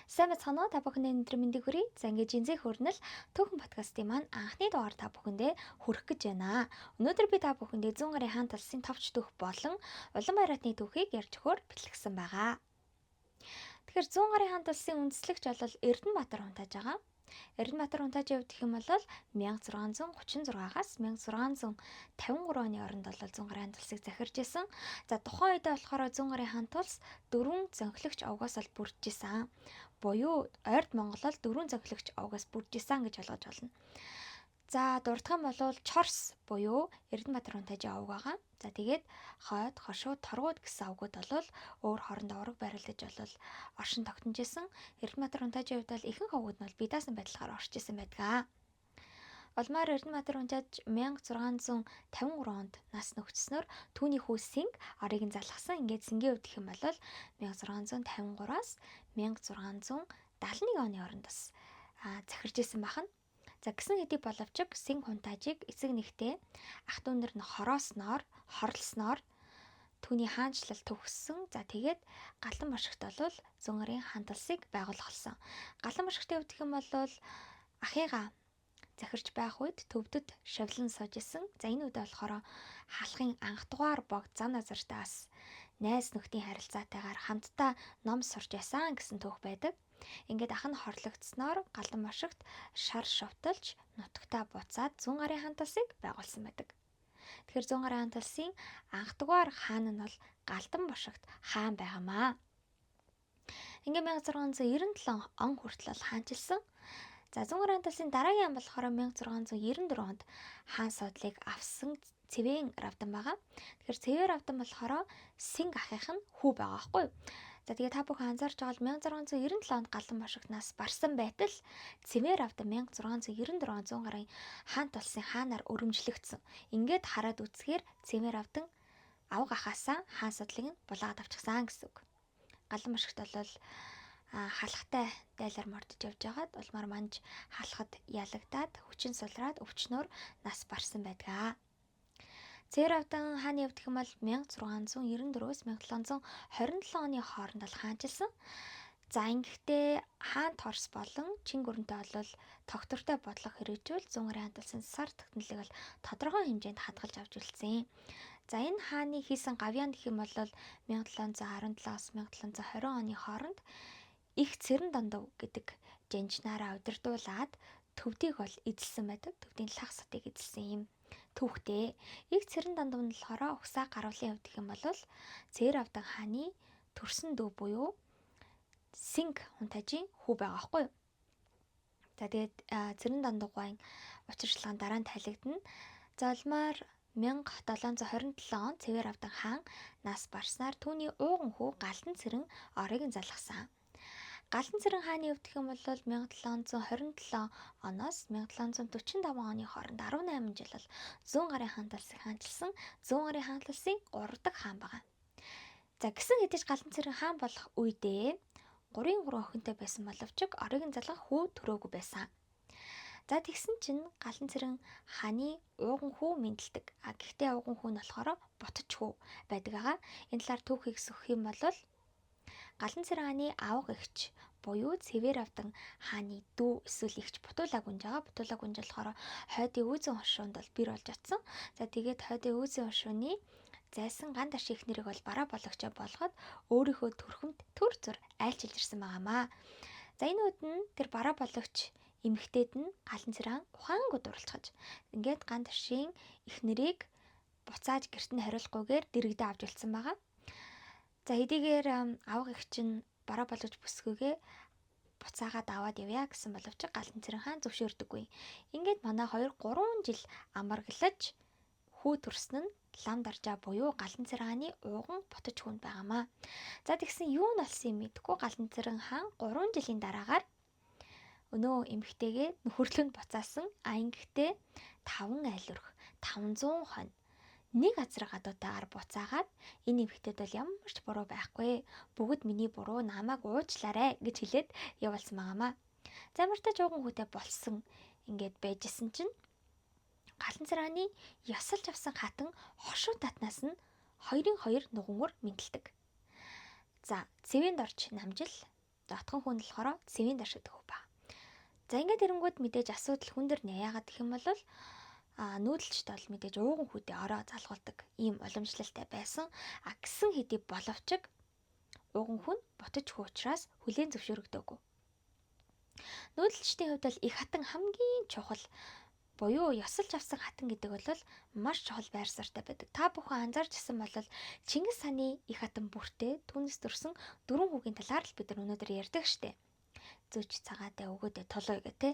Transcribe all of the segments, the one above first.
Сайн бацхан уу та бүхэнд өнөөдөр мэндийг хүргэе. За ингээд жинзээ хөрнөл түүхэн подкастын маань анхны дугаар та бүхэндээ хүрэх гэж байна. Өнөөдөр би та бүхэндээ 100 гаруй хаан талсын товч түүх болон улан байраатны түүхийг ярьж өгөхөөр бэлтгэсэн байгаа. Тэгэхээр 100 гаруй хаан талсын үндэслэгч бол Эрдэнэбаатар хунтааж байгаа. Эрдэнэбаатар хунтааж явдаг юм бол 1636-аас 1653 оны оронд бол 100 гаруй хаан талсыг захирж исэн. За тухайн үедээ болохоор 100 гаруй хаан тулс 4 зөнхлөгч овгоос л бүрдэж исэн. Буюу ойрд Монголол 4 зөнхлөгч овгоос бүрдэж исэн гэж ойлгож болно. За дурдах юм бол Чорс буюу Эрдэнэбаатар хунтаажийн овг байгаа. За тэгээд хойд, хошуу, торгууд гэсэн овгууд бол өөр хоорондоо ураг барилдаж бол оршин тогтнож исэн. Эрдэнэбаатар хунтаажийн хувьд бол ихэнх овгууд нь бол бие даасан байдлаар орж исэн байдаг. Улмаар Эрдэнэбаатар хунтааж 1653 онд нас нөгчснөөр түүний хүү Синг орыг нь залгасан. Ингээд Сингийн хувьд гэх юм бол 1653-аас 1671 оны оронд бас захирж исэн бахан. За гисэн хэдий боловч Синг хунтаажийг эцэг нэгтээ ах дүүнэр нь хорлсноор түүний хаанчлал төгссөн. За тэгээд Галдан бошигт бол 100 гаруй хаан талсыг байгуулах болсон. Галдан бошигтын хувьд гэх юм бол ахыгаа захирч байх үед төвдөд шавлан сууж исэн. За энэ үедээ болохоор халахын анх дугаар богд зам назартаас найз нөхдийн харилцаатайгаар хамтдаа ном сурч байсан гэсэн түүх байдаг. Ингээд ах нь хорлогдсноор Галдан бошигт шар шовтолж нутагтаа буцаад 100 гаруй хаан талсыг байгуулсан байдаг. Тэгэхээр 100 гаруй хаан талсын анх дугаар хаан нь бол Галдан бошигт хаан байгаамаа. Ингээд 1697 он хүртэл хаанчилсан. За 100 гаруй хаан талсын дараагийн ам болохоор 1694 онд хаан суудлыг авсан Цэвэн Равдан байгаа. Тэгэхээр Цэвэн Равдан болохоор Синг ахих нь хүү байгаа байхгүй юу? За тэгээ та бүхэн анзаарч байгаа бол 1697 онд Галдан бошигтнаас барсан байтал Цэвэн Равдан 1694 он 100 гаруй хаан талсын хаанаар өргөмжлөгдсөн. Ингээд хараад үзэхээр Цэвэн Равдан авга ахаасаа хаан судлыг нь булгаад авчихсан гэсэн үг. Галдан бошигт бол халахтай дайлаар мордож явж байгаад улмаар манж халахад ялагдаад хүчин сулраад өвчнөөр нас барсан байдаг. Цэвэн Равдан хааны хувьд гэх юм бол 1694-өөс 1727 оны хооронд л хаанчилсан. За ингэхдээ хаан торс болон чин гүрэнтэй бол тогтвортой бодлого хэрэгжүүл 100 гаруй хаан талсын сар тогтнолыг бол тодорхой хэмжээнд хадгалж авч үлдсэн. За энэ хааны хийсэн гавьяан гэх юм бол 1717-аас 1720 оны хооронд их цэрэн дандав гэдэг жанжнаараа удирдуулаад төвдийг бол эзэлсэн байдаг. Төвдийн лах сатыг эзэлсэн юм түүхтэй. Их цэрэн дандав нь болохоор угсаа гаруулын хувьд гэх юм бол Цэвэн Равдан хааны төрсөн дүү буюу Синг хунтаажийн хүү байгаа байхгүй юу? За тэгээд цэрэн дандавгайн учирчлагын дараа нь тайлагдана. За улмаар 1727 он Цэвэн Равдан хаан нас барснаар түүний ууган хүү Галдан цэрэн орыг нь залгасан. Галдан цэрэн хааны хувьд гэх юм бол 1727 оноос 1745 оны хооронд 18 жил бол 100 гаруй хаан талсыг хаанчилсан 100 гаруй хаан талсын 3 дахь хаан байгаа. За гисэн хэдиж Галдан цэрэн хаан болох үедээ 3 охинтой байсан боловч орыг нь залгах хүү төрөөгүй байсан. За тэгсэн чинь Галдан цэрэн хааны ууган хүү мэндэлдэг. Гэхдээ ууган хүү нь болохоор бутж хүү байдаг байгаа. Энэ талаар түүхийг сөхөх юм бол Галдан цэрэн хааны авга эгч буюу Цэвэн Равдан хааны дүү эсвэл эгч Бутуулаа гүнж байгаа. Бутуулаа гүнж болохоор хойдын үүзэн хошуунд бол бэр болж атсан. За тэгээд хойдын үүзэн хошууны зайсан ган дарши их нэрийг бол бараа бологчоо болгоод өөрийнхөө төрхөмд төр зур айлчилж ирсэн байгаамаа. За энэ үед нь тэр бараа бологч эмэгтэйд нь Галдан цэрэн ухаангууд дурлцгаж ингээд ган даршийн их нэрийг буцааж гэрт нь хариулахгүйгээр дэрэгдээ авч үлдсэн байгаа. За хэдийгээр авга эгч нь бараа болгож бүсгүйгээ буцаагаад аваад явъя гэсэн боловч Галдан цэрэн хаан зөвшөөрдөггүй. Ингээд манай 2-3 жил амарглаж хүү төрсөн нь лам даржаа буюу Галдан цэрэн хааны ууган бутж хүнд байгаамаа. За тэгсэн юу нь болсон юм мэдгүй Галдан цэрэн хаан 3 жилийн дараагаар өнөө эмэгтэйгээ нөхөрлөнд буцаасан. Ингэхдээ 5 айл өрх 500 хонь нэг газар гадуутаагаар буцаагаад энэ эмэгтэйд бол ямар ч буруу байхгүй. Бүгд миний буруу намайг уучлаарай гэж хэлээд явуулсан байгаамаа. Замартаж ууган хүүтэй болсон ингээд байжсэн чинь Галдан цэрэн хааны ясалж авсан хатан хошуу татнаас нь 2-2 нугамөр мэдлдэг. За цэвэнд орж намжил За отхон хүн болохоор цэвийн даршид хүү ба. За ингээд ирэнгүүт мэдээж асуудал хүн дэр нэ. Яагаад гэх юм бол нүүдэлчд бол мэдээж ууган хүүдээ ороо залгуулдаг ийм уламжлалтай байсан. Гэсэн хэдий боловч ууган хүн ботж хүү учраас хүлээн зөвшөөрөгдөөгүй. Нүүдэлчдийн хувьд бол их хатан хамгийн чухал буюу ёсолж авсан хатан гэдэг бол маш чухал байр суурьтай байдаг. Та бүхэн анзаарч ирсэн бол Чингис хааны их хатан бүртээ түүнээс төрсэн 4 хүүгийн талаар л бид нар өнөөдөр ярьдаг штеп. Зүүч цагаатай өгөөдөө толгой гэх те.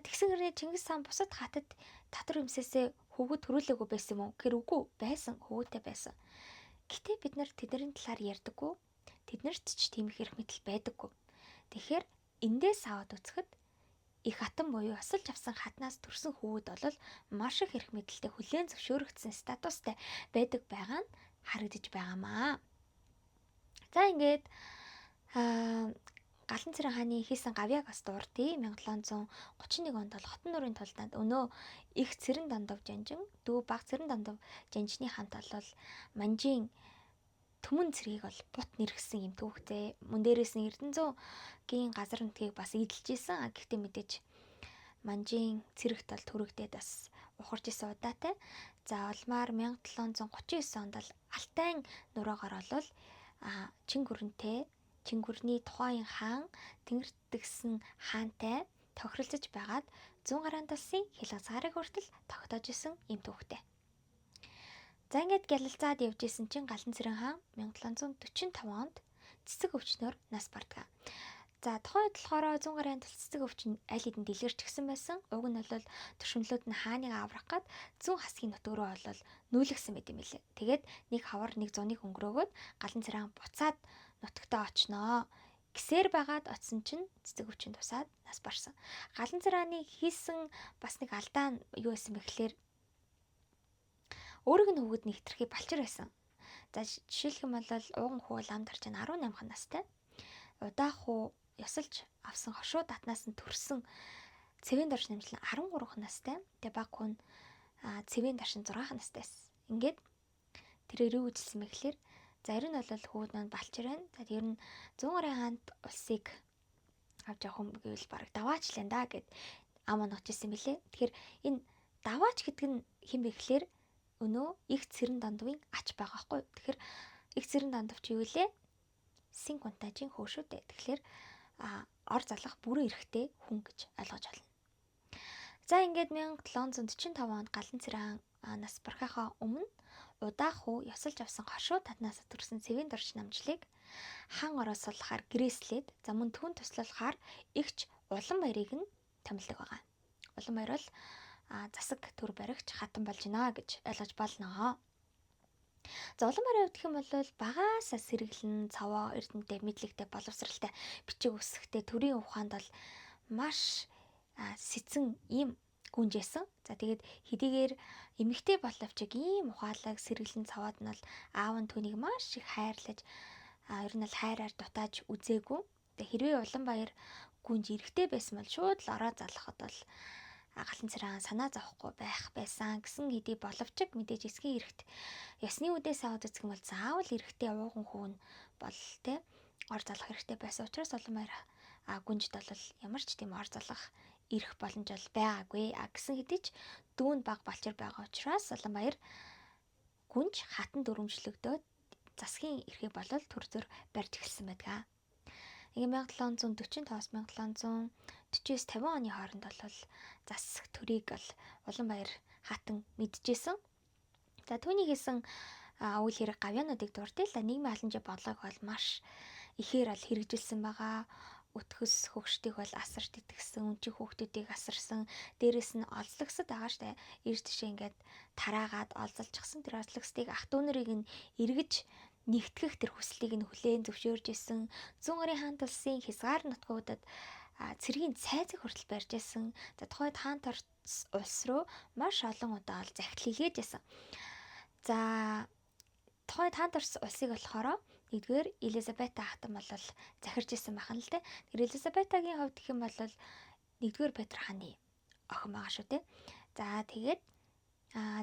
Тэгсэн хэрнээ Чингис хаан бусад хатад татвар өмсөөсөө хөвгөд төрүүлээгүй байсан юм уу? Гэр үгүй байсан, хөвгөтэй байсан. Гэтэ бид нар тэдний талаар ярьдаггүй. Тэднэрт ч тийм их эрх мэдэл байдаггүй. Тэгэхээр эндээс аваад үзэхэд их хатан буюу осолж авсан хатнаас төрсэн хөвгөд бол маш их эрх мэдэлтэй хүлээн зөвшөөрөгдсөн статустай байдаг байгаа нь харагдаж байгаамаа. За ингээд Галан цэрэн хааны хийсэн гавьяаг бас дуурдъя. 1731 онд бол Хотон нуурын тулдаанд өнөө их цэрэн дандав жанжин дүү баг цэрэн дандав жанжны хамт бол Манжийн төмөн цэргийг бол бут нэргсэн юм түүхтэй. Мөн дээрээс нь Эрдэнэзуугийн газар нутгийг бас эдэлж исэн. Гэхдээ мэдээж Манжийн цэрэгт бол төрөгдөөд бас ухарж исэн удаатай. За улмаар 1739 онд бол Алтай нуроогоор бол Чин гүрний тухайн хаан Тэнгэртгсэн хаантай тохиролцож байгаад 100 гаруй талсын хил хязгаарыг хүртэл тогтоож исэн юм түүхтэй. За ингээд гялалзаад явж исэн чинь Галан цэрэн хаан 1745 онд цэцэг өвчнөөр нас бардгаа. За тухайн үед болохоор 100 гаруй цэцэг өвчин аль хэдийн дэлгэрч гисэн байсан. Уг нь бол төшмлүүд нь хааныг аврах гад 100 хасгийн нутгөрөө бол нүүлгсэн байт юм лээ. Тэгээд нэг хавар нэг зуныг өнгөрөөгөөд Галан цэрэн хаан буцаад нутагтаа очноо. Гисээр байгаад очсон чинь цэцэг өвчин тусаад нас барсан. Галан цэрэн хааны хийсэн бас нэг алдаа нь юу байсан бэ гэхээр өөрөг нь хөвгөд нэгтрхий балчир байсан. За жишээлх юм бол ууган хүү ламд харж 18 настай. Удаах хүү ёсолж авсан хошуу татнаас нь төрсэн цэвийн дарш нэмжлэн 13 настай. Тэгээ баг хүн цэвийн даршин 6 настай байсан. Ингээд тэрээр юу үжилсэн бэ гэхээр за ер нь бол хүүд маань балчир байна. За ер нь 100 гаруй хаанд улсыг авч явах юм гэвэл баг даваач лэн да гэд ам оногч ирсэн мөлий. Тэгэхээр энэ даваач гэдэг нь хэм бэ гэхээр өнөө их цэрэн дандвын ач байгаа хгүй. Тэгэхээр их цэрэн дандав чи юу лээ? Син гунтажийн хөөшөө дээ. Тэгэхээр ор залах бүрэн эрхтэй хүн гэж ойлгож байна. За ингээд 1745 онд Галан цэрэн нас барахаа өмнө удаах хүү ёсолж авсан хошуу татнаас төрсэн цэвийн дарш намжлыг хан ороосолохоор гэрээслээд за мөн түүн туслалахаар игч улан баярыг нь томилдог байгаа. Улан баяр бол засаг төр баригч хатан болж гинэ гэж ойлгож болно. За улан баярын хувьд гэх юм бол багаасаа сэргэлэн цаваа эрдэнэтэй мэдлэгтэй боловсралтай бичиг үсгтэй төрийн ухаанд бол маш сэцэн ийм гүнжээсэн. За тэгээд хэдийгээр эмэгтэй боловч ийм ухаалаг сэргэлэн цаваад нь бол аав нь түүнийг маш их хайрлаж ер нь бол хайраар дутааж үзээгүй. Тэгээд хэрвээ улан баяр гүнж эрэхтэй байсан бол шууд л ороо залхахад бол Галан цэрэн санаа зовхгүй байх байсан гэсэн хэдий боловч мэдээж эсгийн эрэхт ясны үдээс аваад үзэх юм бол заавал эрэхтэй ууган хүүн бол те ор залах хэрэгтэй байсан учраас улан баяр гүнжд бол ямар ч тийм ор залах ирэх боломж бол байгаагүй. Гэсэн хэдий ч дүүнд баг балчир байгаа учраас улан баяр гүнж хатан дүрмжлөгдөөд засгийн эрхийг болол төр зөр барьж эхэлсэн байдаг. Ингээ 1745-аас 1749-50 оны хооронд бол засаг төрийг бол улан баяр хатан мэдчихсэн. За түүний хийсэн үйл хэрэг гавьяануудыг дурдъя л нийгмийн халамжийн бодлогыг бол маш ихээр бол хэрэгжилсэн байгаа. Өтгөс хөгшдийг бол асарт итгэсэн, өнчиг хүүхдүүдийг асарсан, дээрэс нь олзлогсод байгаа штэ. Ирж тишээ ингээд тараагаад олзолчихсан тэр олзлогсдыг ах дүү нарыг нь эргэж нэгтгэх тэр хүслийг нь хүлээн зөвшөөрж исэн. 100 гаруй хаан улсын хязгаар нутгуудад цэргийн цайзыг хүртэл барьж исэн. За тухайд хаан торц улс руу маш олон удаа ол захидал хийгээд исэн. За тухайд хаан торц улсыг болохоор нэгдүгээр Елизабета хатан бол захирж исэн бахан л дээ. Тэр Елизабетагийн хувьд гэх юм бол нэгдүгээр Петр хааны охин байгаа шүү дээ. За тэгээд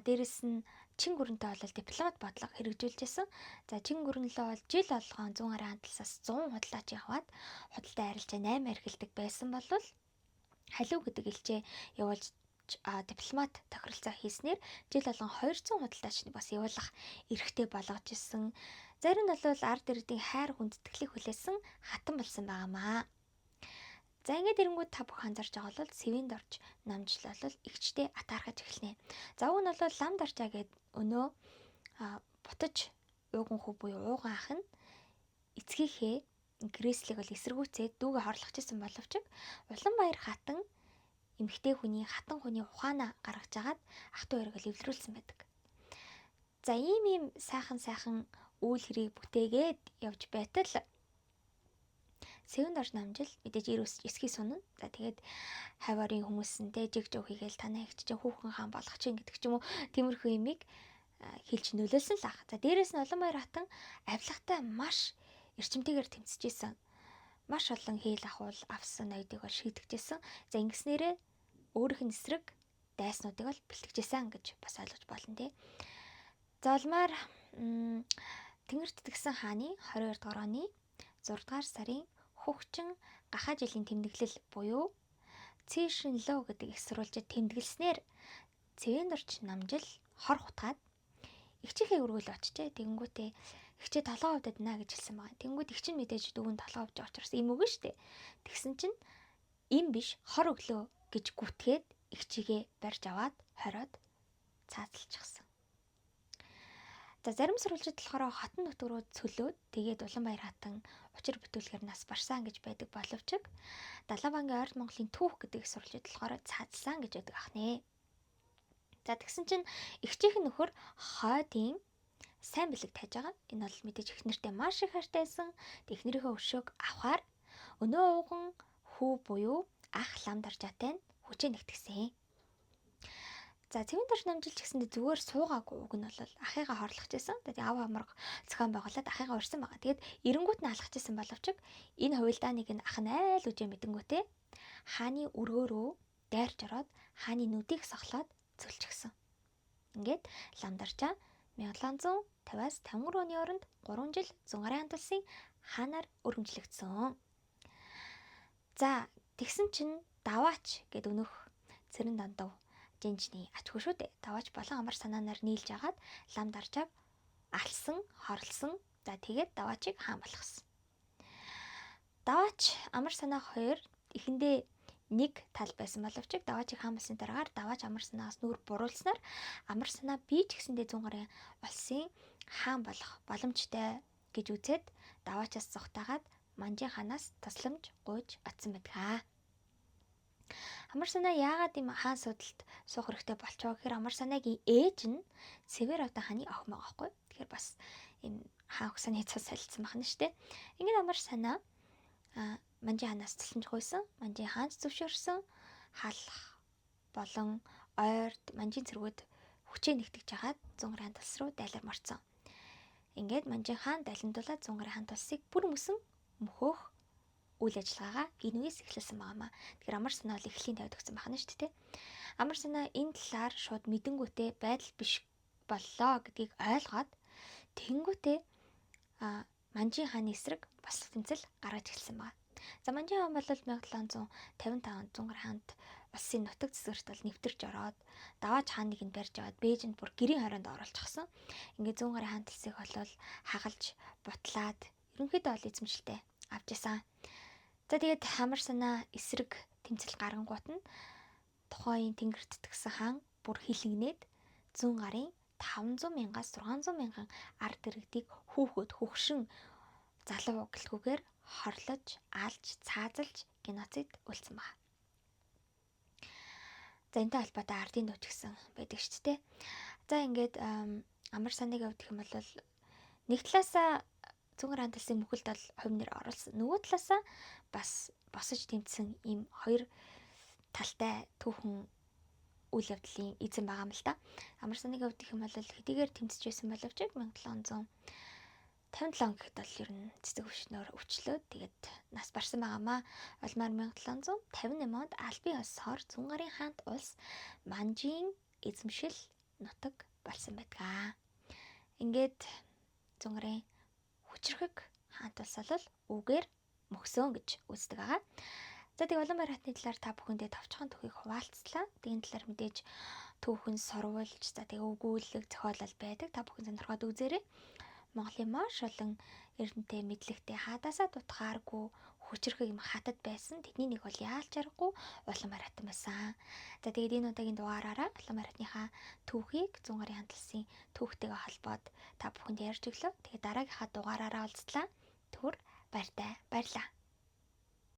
дээрэс нь чин гүрэнтэй бол дипломат бодлого хэрэгжүүлж байсан. За чин гүрэнлөө бол жил болгон 100 гаруй хандласаас 100 худалдаач яваад худалдаа арилжаа 8 эрхэлдэг байсан бол халиу гэдэг элчээ явуулж дипломат тохиролцоо хийснээр жил болгон 200 худалдаачны бас явуулах эрхтэй болгож ирсэн. Зарим нь бол ард иргэдийн хайр хүндэтгэлийг хүлээсэн хатан болсон байгаамаа. За ингээд ирэнгүүт та бүх анзарч байгаа бол сэвийн дорж намжил бол игчтэй атаархаж эхэлнэ. За уг нь бол лам дарчаа гэд өнөө бутаж ууган хүү буюу ууган ах нь эцгийнхээ грээслийг бол эсэргүүцээд дүүгээ хорлох гэсэн боловч Улаанбаяр хатан эмэгтэй хүний хатан хүний ухаанаа гаргаж агаад ах トゥ хоёрыг л эвлэрүүлсэн байдаг. За ийм сайхан үйл хэрийг бүтээгээд явж байтал сэвэн дорж намжил мэдээж ир эсхий сунна. За тэгээд хаварын хүмүүсэнтэй жиг жиг хийгээл танаа их чинь хүүхэн хаан болгох чинь гэдэг ч юм уу тиймэрхүү имийг хэлж нөлөөлсөн л ах. За дээрэс нь Улаанбаяр хатан авилгатай маш эрчимтэйгээр тэмцэжсэн. Маш олон хэл ахуул авсан ноёдыг бол шийдэгжсэн. За ингэснээрээ өөрийнх нь эсрэг дайснуудыг бол бэлтгэжсэн гэж бас ойлгож болно тий. За улмаар Тэнгэрт тгсэн хааны 22 дугаар оны 6 дугаар сарын хөгчин гахаа жилийн тэмдэглэл буюу Цэшинлөө гэдэг их сурвалжид тэмдэглэснээр Цэвэн дорж намжил хор хутгаад игчийнхээ өргөөл очжээ. Тэгэнгүүтээ игчээ толгоо хувдад наа гэж хэлсэн байгаа. Тэгэнгүүт игч нь мэдээж дүүн толгоо хувж очроос им өгнө штэ. Тэгсэн чинь им биш хор өглөө гэж гүтгээд игчигээ барьж аваад хориод цаазалчихсан. За зарим сурвалжид болохоор хатан нутг руу цөлөөд тэгээд Улаанбаяр хатан учир бүтүүлэхээр нас барсан гэж байдаг боловч Далавангийн Ойрол Монголын түүх гэдэг сурвалжид болохоор цаазалсан гэж байдаг ахнэ. За тэгсэн чинь игчийнх нь нөхөр хойдын сайн бэлэг тааж байгаа. Энэ бол мэдээж их нэртэй маш их хайртайсан. Эхнэрийнхээ өшөөг авахаар өнөө ууган хүү буюу ах лам даржаатай нь хүчээ нэгтгсэн. За Цэвэн дорж намжилж гэсэндээ зүгээр суугаагүй уг нь бол ахыгаа хорлох гэсэн. Тэгээд ав хамраг зохион байгуулад ахыгаа урьсан байгаа. Тэгээд эренгүүт нь алхаж исэн боловч энэ хувилдааныг нь ах нь айл үжээ мэдэнгүүтээ хааны өргөөрөө дайрч ороод хааны нүдийг сохлоод цөлчихсөн. Ингээд лам даржаа 1750-аас 53 оны хооронд 3 жил 100 гаруй хандлсын хаанаар өргөмжлөгдсөн. За тэгсэн чинь даваач гэд өнөх цэрэн дандав жинжний ачгүй шүү дээ. Даваач болон амар санаанаар нийлж агаад лам даржааг алсан, хорлсон. За тэгээд даваачийг хаан болгосон. Даваач амар санаа хоёр эхэндээ нэг тал байсан боловч даваачийг хаан болсон дараагаар даваач амар санаагаас нүур буруулснаар амар санаа би ч гэсэндээ 100 гаруй улсын хаан болох боломжтой гэж үзээд даваачаас зогтаагаад Манжин хаанаас тусламж гуйж атсан байдаг. Амар санаа яагаад ийм хаан судалд суух хэрэгтэй болчихоо гэхээр амар санаагийн ээж нь Северовда хааны охин байгаа байхгүй. Тэгэхээр бас энэ хаан хөгсөний цус солилцсон байна шүү дээ. Ингээд амар санаа Манжин хаанаас тусламж гуйсан, Манжин хаанч зөвшөөрсөн, хаалх болон ойрд Манжин цэргүүд хүчээ нэгтгэж хагаад 100 гаруй хаан тус руу дайлар марцсан. Ингээд Манжин хаан дайландуулаад 100 гаруй хаан тусыг бүр мөсөн мөхөөх үйл ажиллагаагаа гинүгээс эхлүүлсэн байнамаа. Тэгэхээр амар санаа бол эхлийн тавьд өгсөн байна шүү дээ. Амар санаа энэ талаар шууд мэдэнгүүтээ байдал биш боллоо гэдгийг ойлгоод тэнгүүтээ Манжин хааны эсрэг бас тэмцэл гаргаж эхэлсэн байна. За Манжин хаан бол 1755 онд 100 гаруй хаанд улсын нутаг цэцгэрт бол нэвтэрч ороод даваач хааныг нь барьж аваад Бээжинд бүр гэрийн хорионд оруулчихсан. Ингээд 100 гаруй хаан талсыг бол хагалж бутлаад ерөнхийдөө бол эзэмшилтэй авч исэн. За тэгээд амар санаа эсрэг тэмцэл гарангуут нь тухайн Тэнгэрт тгсэн хаан бүр хилэгнээд 100 гарын 500 мянгаас 600 мянган ард иргэдийг хүүхэд хөгшин залуу гэлтгүүгээр хорлож, алж, цаазалж геноцид үлдсэн байна. За энэтэй холбоотой ардын дууч гэсэн байдаг шүү дээ. За ингээд амар санааг явуулах юм бол нэг талаасаа 100 гаруй талсын мөхөлд бол хувь нэр оруулсан. Нөгөө талаасаа бас босож тэмцсэн ийм хоёр талтай түүхэн үйл явдлын эзэн байгаа юм л да. Амар санааг явуулах юм бол хэдийгээр тэмцэж байсан боловч 1757 гэхэд бол ер нь цэцэг өвчнөөр өвчлөөд тэгээд нас барсан байгаамаа. Улмаар 1758 онд Албын ёс хор 100 гарын хаант улс Манжин эзэмшил нутаг болсон байдаг. Ингээд зунгарын хүчрхэг хаант улс бол үгээр мөхсөн гэж үздэг байгаа. За тэг улаан баяр хатны талаар та бүхэндээ товчхон түүхийг хуваалцлаа. Тэгэнэ талаар мэдээж түүхэн сурвалж за тэг өгүүлэг зохиолол байдаг. Та бүхэн сонирхоод үзээрэй. Монголын маш олон эрдэнэтэй мэдлэгтэй хадаасаа дутгааргүй хүчрхэг юм хатад байсан. Тэдний нэг бол яалч аргагүй улаан баяр хатан байсан. За тэгээд энэ удаагийн дугаараараа улаан баяр хатныхаа түүхийг зүүн гарын хаант улсын түүхтэйгээ холбоод та бүхэнд ярьж өглөө. Тэгээд дараагийнхаа дугаараараа уулзлаа. Түр баяртай баярлаа.